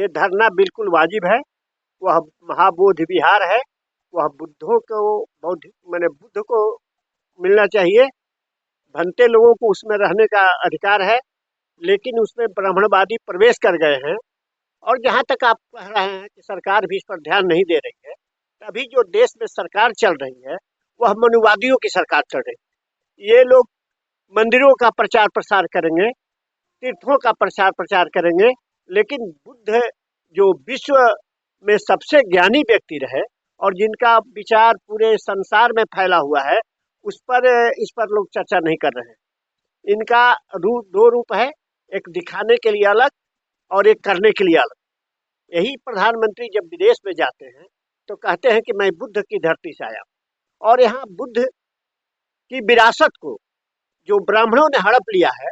ये धरना बिल्कुल वाजिब है। वह महाबोधि विहार है, वह बुद्धों को बुद्ध को मिलना चाहिए। भंते लोगों को उसमें रहने का अधिकार है, लेकिन उसमें ब्राह्मणवादी प्रवेश कर गए हैं। और जहाँ तक आप कह रहे हैं कि सरकार भी इस पर ध्यान नहीं दे रही है, अभी जो देश में सरकार चल रही है वह मनुवादियों की सरकार चल रही है। ये लोग मंदिरों का प्रचार प्रसार करेंगे, तीर्थों का प्रचार प्रचार करेंगे, लेकिन बुद्ध जो विश्व में सबसे ज्ञानी व्यक्ति रहे और जिनका विचार पूरे संसार में फैला हुआ है, इस पर लोग चर्चा नहीं कर रहे हैं। इनका दो रूप है, एक दिखाने के लिए अलग और एक करने के लिए अलग। यही प्रधानमंत्री जब विदेश में जाते हैं तो कहते हैं कि मैं बुद्ध की धरती से आया, और यहाँ बुद्ध की विरासत को जो ब्राह्मणों ने हड़प लिया है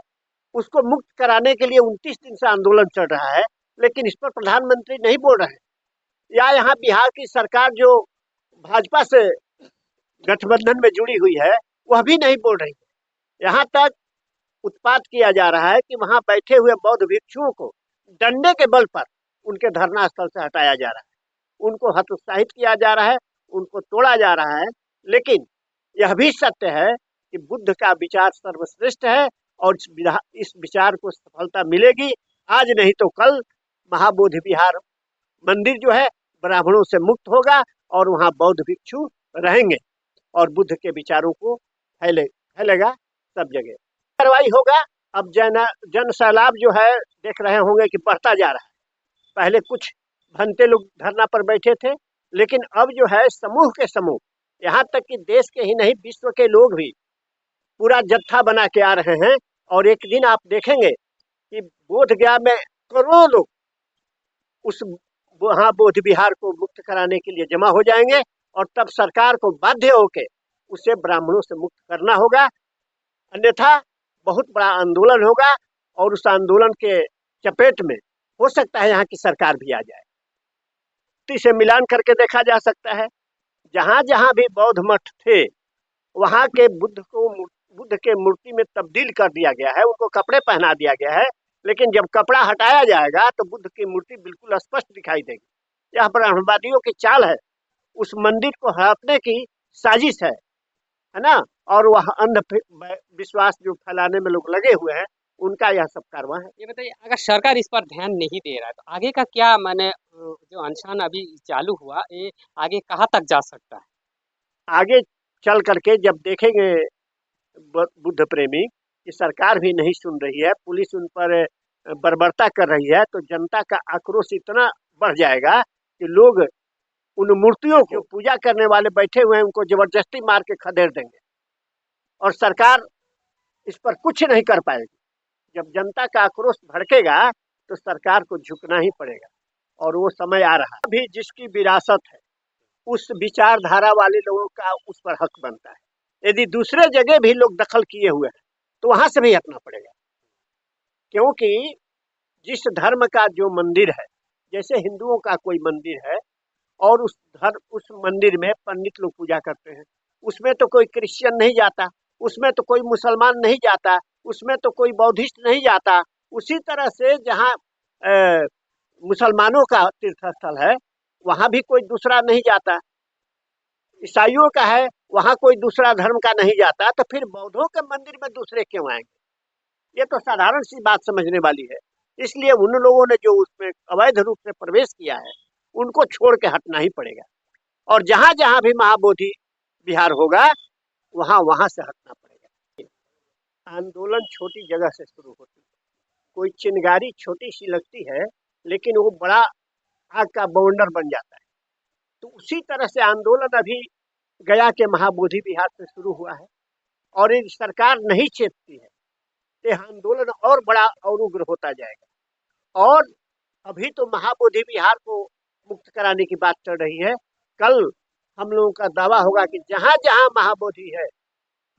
उसको मुक्त कराने के लिए 29 दिन से आंदोलन चल रहा है, लेकिन इस पर प्रधानमंत्री नहीं बोल रहे हैं। या यहाँ बिहार की सरकार जो भाजपा से गठबंधन में जुड़ी हुई है वह भी नहीं बोल रही है। यहाँ तक उत्पात किया जा रहा है कि वहां बैठे हुए बौद्ध भिक्षुओं को डंडे के बल पर उनके धरना स्थल से हटाया जा रहा है, उनको हतोत्साहित किया जा रहा है, उनको तोड़ा जा रहा है। लेकिन यह भी सत्य है कि बुद्ध का विचार सर्वश्रेष्ठ है और इस विचार को सफलता मिलेगी। आज नहीं तो कल महाबोधि विहार मंदिर जो है ब्राह्मणों से मुक्त होगा और वहाँ बौद्ध भिक्षु रहेंगे और बुद्ध के विचारों को फैलेगा सब जगह। कार्रवाई होगा। अब जन सैलाब जो है देख रहे होंगे कि बढ़ता जा रहा है। पहले कुछ भंते लोग धरना पर बैठे थे, लेकिन अब जो है समूह के समूह, यहाँ तक कि देश के ही नहीं विश्व के लोग भी पूरा जत्था बना के आ रहे हैं। और एक दिन आप देखेंगे कि बोध गया में करोड़ों लोग उस वहाँ बोध विहार को मुक्त कराने के लिए जमा हो जाएंगे, और तब सरकार को बाध्य होकर उसे ब्राह्मणों से मुक्त करना होगा, अन्यथा बहुत बड़ा आंदोलन होगा और उस आंदोलन के चपेट में हो सकता है यहाँ की सरकार भी आ जाए। इसे मिलान करके देखा जा सकता है, जहाँ जहाँ भी बौद्ध मठ थे वहाँ के बुद्ध के मूर्ति में तब्दील कर दिया गया है, उनको कपड़े पहना दिया गया है। लेकिन जब कपड़ा हटाया जाएगा तो बुद्ध की मूर्ति बिल्कुल स्पष्ट दिखाई देगी। यह ब्राह्मणवादियों की चाल है, उस मंदिर को हड़पने की साजिश है ना। और वह अंध विश्वास जो फैलाने में लोग लगे हुए हैं, उनका यह सब कारवां है। ये बताइए, अगर सरकार इस पर ध्यान नहीं दे रहा है तो आगे का क्या, माने जो अनशन अभी चालू हुआ ये आगे कहाँ तक जा सकता है? आगे चल करके जब देखेंगे बुद्ध प्रेमी कि सरकार भी नहीं सुन रही है, पुलिस उन पर बर्बरता कर रही है, तो जनता का आक्रोश इतना बढ़ जाएगा कि लोग उन मूर्तियों को पूजा करने वाले बैठे हुए हैं उनको जबरदस्ती मार के खदेड़ देंगे और सरकार इस पर कुछ नहीं कर पाएगी। जब जनता का आक्रोश भड़केगा तो सरकार को झुकना ही पड़ेगा, और वो समय आ रहा है। अभी जिसकी विरासत है उस विचारधारा वाले लोगों का उस पर हक बनता है। यदि दूसरे जगह भी लोग दखल किए हुए हैं तो वहां से भी हटना पड़ेगा, क्योंकि जिस धर्म का जो मंदिर है, जैसे हिंदुओं का कोई मंदिर है और उस मंदिर में पंडित लोग पूजा करते हैं, उसमें तो कोई क्रिश्चियन नहीं जाता, उसमें तो कोई मुसलमान नहीं जाता, उसमें तो कोई बौद्धिस्ट नहीं जाता। उसी तरह से जहाँ मुसलमानों का तीर्थ स्थल है वहां भी कोई दूसरा नहीं जाता, ईसाइयों का है वहां कोई दूसरा धर्म का नहीं जाता, तो फिर बौद्धों के मंदिर में दूसरे क्यों आएंगे? ये तो साधारण सी बात समझने वाली है। इसलिए उन लोगों ने जो उसमें अवैध रूप से प्रवेश किया है उनको छोड़ के हटना ही पड़ेगा, और जहां जहां भी महाबोधि विहार होगा वहां वहां से हटना पड़ेगा। आंदोलन छोटी जगह से शुरू होती है, कोई चिंगारी छोटी सी लगती है लेकिन वो बड़ा आग का बवंडर बन जाता है। तो उसी तरह से आंदोलन अभी गया के महाबोधि विहार से शुरू हुआ है, और यदि सरकार नहीं चेतती है तो आंदोलन और बड़ा और उग्र होता जाएगा। और अभी तो महाबोधि विहार को मुक्त कराने की बात चल रही है, कल हम लोगों का दावा होगा कि जहां जहां महाबोधि है,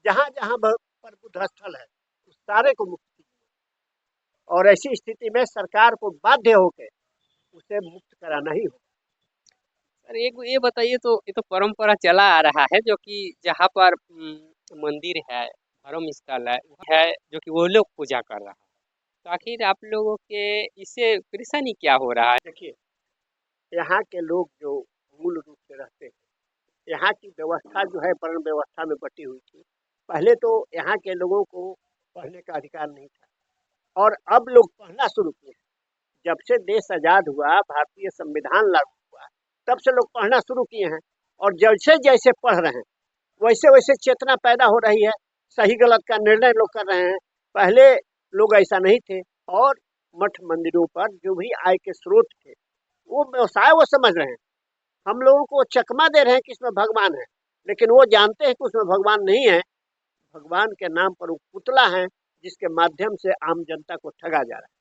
जहां जहां पर बुद्ध स्थल है, उस सारे को मुक्त कीजिए। और ऐसी स्थिति में सरकार को बाध्य होकर उसे मुक्त कराना ही होगा। सर एक ये बताइए, तो ये तो परंपरा चला आ रहा है जो कि जहाँ पर मंदिर है, धर्म स्थल है जो कि वो लोग पूजा कर रहा है, तो आखिर आप लोगों के इससे परेशानी क्या हो रहा है? देखिए, यहाँ के लोग जो मूल रूप से रहते हैं, यहाँ की व्यवस्था जो है वर्ण व्यवस्था में बटी हुई थी। पहले तो यहाँ के लोगों को पढ़ने का अधिकार नहीं था और अब लोग पढ़ना शुरू किए। जब से देश आजाद हुआ, भारतीय संविधान लागू हुआ, तब से लोग पढ़ना शुरू किए हैं और जैसे जैसे पढ़ रहे हैं वैसे वैसे चेतना पैदा हो रही है। सही गलत का निर्णय लोग कर रहे हैं। पहले लोग ऐसा नहीं थे और मठ मंदिरों पर जो भी आय के स्रोत थे वो व्यवसाय वो समझ रहे हैं। हम लोगों को चकमा दे रहे हैं कि इसमें भगवान है, लेकिन वो जानते हैं कि उसमें भगवान नहीं है। भगवान के नाम पर वो पुतला है जिसके माध्यम से आम जनता को ठगा जा रहा है।